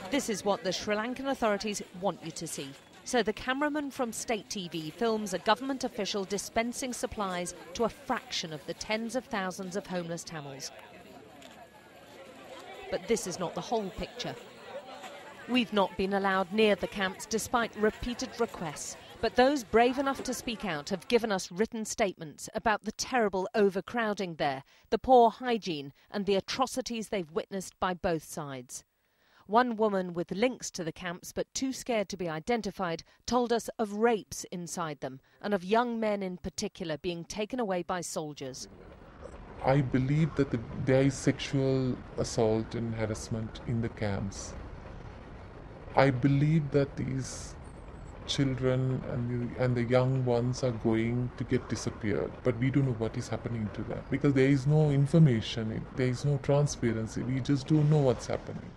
This is what the Sri Lankan authorities want you to see. So the cameraman from State TV films a government official dispensing supplies to a fraction of the tens of thousands of homeless Tamils. But this is not the whole picture. We've not been allowed near the camps despite repeated requests, but those brave enough to speak out have given us written statements about the terrible overcrowding there, the poor hygiene and the atrocities they've witnessed by both sides. One woman with links to the camps but too scared to be identified told us of rapes inside them and of young men in particular being taken away by soldiers. I believe that there is sexual assault and harassment in the camps. I believe that these children and the young ones are going to get disappeared, but we don't know what is happening to them because there is no information, there is no transparency, we just don't know what's happening.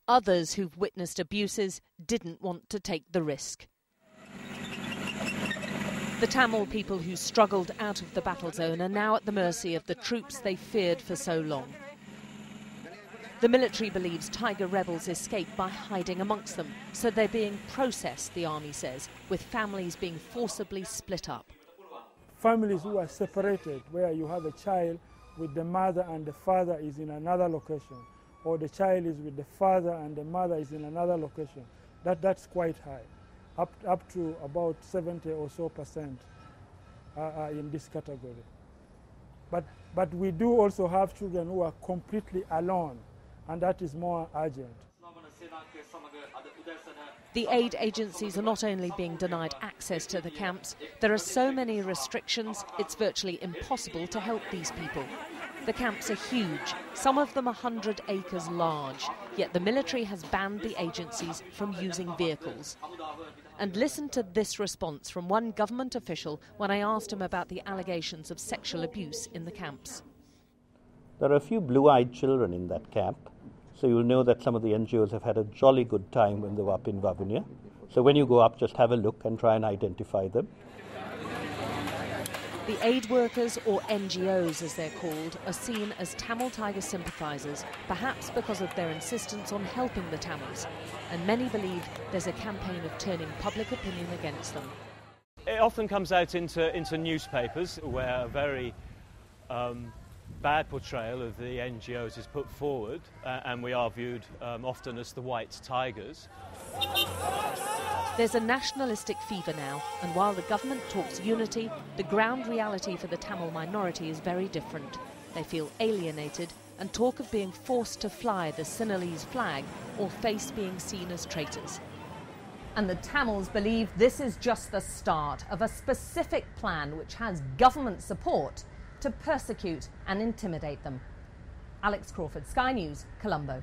Others who've witnessed abuses didn't want to take the risk. The Tamil people who struggled out of the battle zone are now at the mercy of the troops they feared for so long. The military believes Tiger rebels escaped by hiding amongst them, so they're being processed, the army says, with families being forcibly split up. Families who are separated, where you have a child with the mother and the father is in another location, or the child is with the father and the mother is in another location, that's quite high. Up to about 70% or so are in this category. But we do also have children who are completely alone, and that is more urgent. The aid agencies are not only being denied access to the camps, there are so many restrictions it's virtually impossible to help these people. The camps are huge, some of them 100 acres large, yet the military has banned the agencies from using vehicles. And listen to this response from one government official when I asked him about the allegations of sexual abuse in the camps. There are a few blue-eyed children in that camp, so you'll know that some of the NGOs have had a jolly good time when they were up in Vavunia. So when you go up, just have a look and try and identify them. The aid workers, or NGOs as they're called, are seen as Tamil Tiger sympathisers, perhaps because of their insistence on helping the Tamils. And many believe there's a campaign of turning public opinion against them. It often comes out into newspapers where a very bad portrayal of the NGOs is put forward, and we are viewed often as the white tigers. There's a nationalistic fever now, and while the government talks unity, the ground reality for the Tamil minority is very different. They feel alienated and talk of being forced to fly the Sinhalese flag or face being seen as traitors. And the Tamils believe this is just the start of a specific plan which has government support to persecute and intimidate them. Alex Crawford, Sky News, Colombo.